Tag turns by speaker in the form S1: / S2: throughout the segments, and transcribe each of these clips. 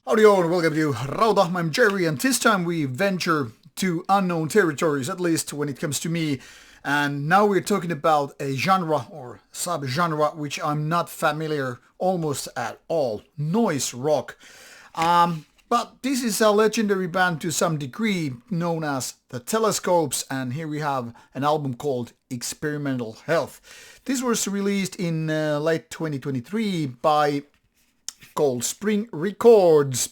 S1: Howdy all and welcome to Rauta. I'm Jerry and this time we venture to unknown territories, at least when it comes to me. And now we're talking about a genre or sub-genre which I'm not familiar almost at all. Noise rock. But this is a legendary band to some degree known as the Telescopes, and here we have an album called Experimental Health. This was released in late 2023 by called Spring Records.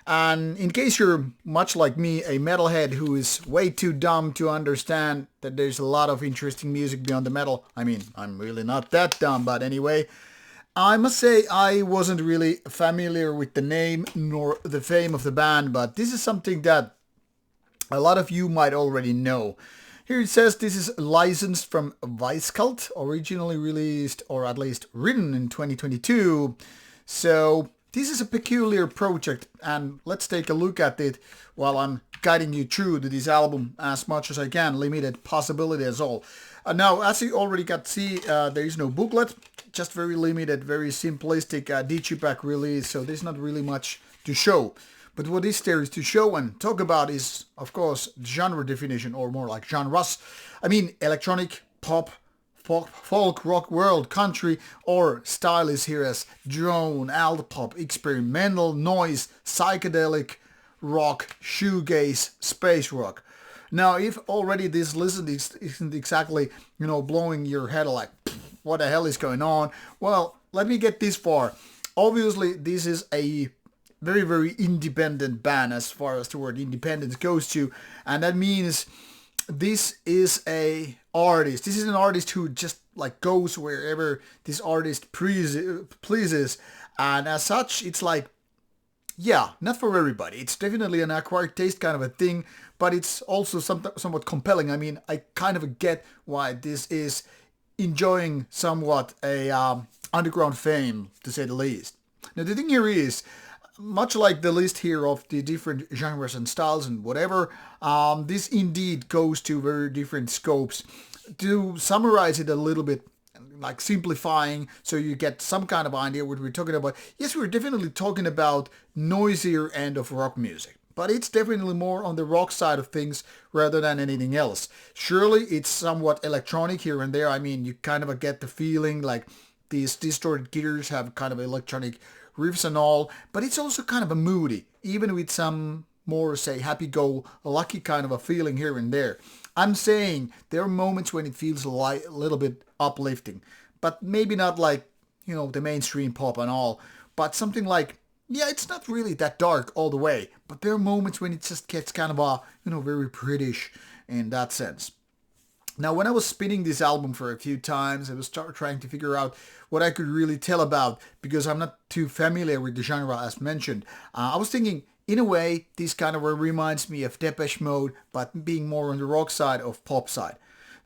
S1: And in case you're much like me, a metalhead who is way too dumb to understand that there's a lot of interesting music beyond the metal. I mean, I'm really not that dumb, but anyway, I must say I wasn't really familiar with the name nor the fame of the band, but this is something that a lot of you might already know. Here it says this is licensed from Vice Cult, originally released or at least written in 2022. So this is a peculiar project, and let's take a look at it while I'm guiding you through to this album as much as I can, limited possibility as all. Now, as you already got to see, there is no booklet, just very limited, very simplistic digipack release, so there's not really much to show. But what is there is to show and talk about is, of course, genre definition, or more like genres. I mean, electronic, pop, folk, rock, world, country, or style is here as drone, alt pop, experimental, noise, psychedelic, rock, shoegaze, space rock. Now, if already this listen isn't exactly, blowing your head like, what the hell is going on? Well, let me get this far. Obviously, this is a very, very independent band as far as the word independence goes to, and that means this is a artist. This is an artist who just like goes wherever this artist pleases, and as such, it's like, yeah, not for everybody. It's definitely an acquired taste kind of a thing, but it's also somewhat compelling. I mean, I kind of get why this is enjoying somewhat a underground fame, to say the least. Now, the thing here is, much like the list here of the different genres and styles and whatever, this indeed goes to very different scopes. To summarize it a little bit, like simplifying, so you get some kind of idea what we're talking about. Yes, we're definitely talking about noisier end of rock music, but it's definitely more on the rock side of things rather than anything else. Surely it's somewhat electronic here and there. I mean, you kind of get the feeling like these distorted guitars have kind of electronic riffs and all, but it's also kind of a moody, even with some more, say, happy-go-lucky kind of a feeling here and there. I'm saying there are moments when it feels a little bit uplifting, but maybe not like, the mainstream pop and all, but something like, yeah, it's not really that dark all the way, but there are moments when it just gets kind of a, very British in that sense. Now, when I was spinning this album for a few times, I was trying to figure out what I could really tell about, because I'm not too familiar with the genre as mentioned. I was thinking, in a way, this kind of reminds me of Depeche Mode, but being more on the rock side of pop side.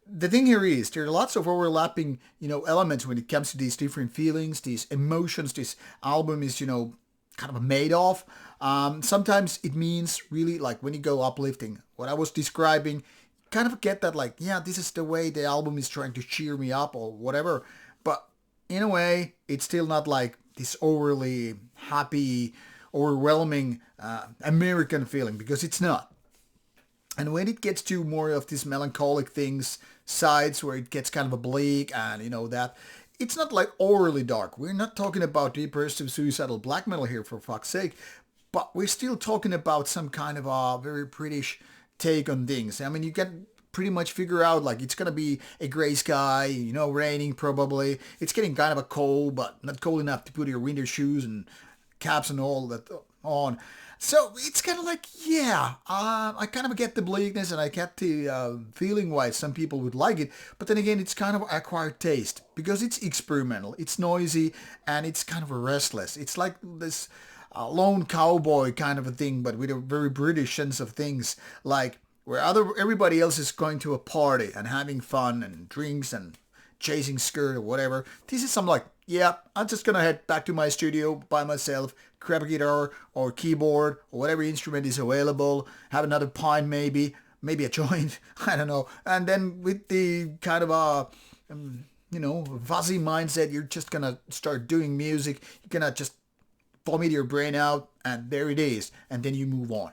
S1: The thing here is, there are lots of overlapping, elements when it comes to these different feelings, these emotions this album is, kind of made of. Sometimes it means really like when you go uplifting. What I was describing, kind of get that like, yeah, this is the way the album is trying to cheer me up or whatever. But in a way, it's still not like this overly happy, overwhelming American feeling, because it's not. And when it gets to more of these melancholic things, sides where it gets kind of a bleak and that, it's not like overly dark. We're not talking about depressive suicidal black metal here, for fuck's sake, but we're still talking about some kind of a very British take on things. I mean, you can pretty much figure out like it's gonna be a gray sky, raining probably. It's getting kind of a cold, but not cold enough to put your winter shoes and caps and all that on. So it's kind of like, yeah, I kind of get the bleakness and I get the feeling why some people would like it. But then again, it's kind of acquired taste because it's experimental, it's noisy, and it's kind of restless. It's like this lone cowboy kind of a thing, but with a very British sense of things, like where everybody else is going to a party and having fun and drinks and chasing skirt or whatever. This is some like, yeah, I'm just gonna head back to my studio by myself, grab a guitar or keyboard or whatever instrument is available, have another pint maybe a joint, I don't know, and then with the kind of a fuzzy mindset, you're just gonna start doing music. You're gonna just vomit your brain out, and there it is, and then you move on.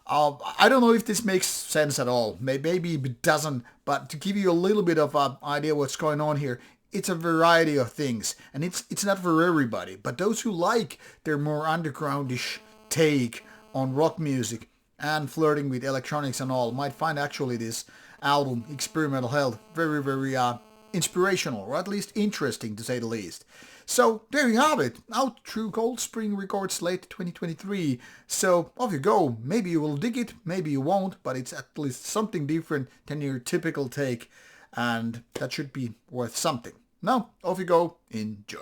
S1: I don't know if this makes sense at all. Maybe it doesn't, but to give you a little bit of an idea what's going on here, it's a variety of things, and it's not for everybody. But those who like their more undergroundish take on rock music and flirting with electronics and all might find actually this album, Experimental Health, very, very inspirational, or at least interesting to say the least. So there you have it, out through Cold Spring Records late 2023. So off you go. Maybe you will dig it, maybe you won't, but it's at least something different than your typical take, and that should be worth something. Now, off you go, enjoy.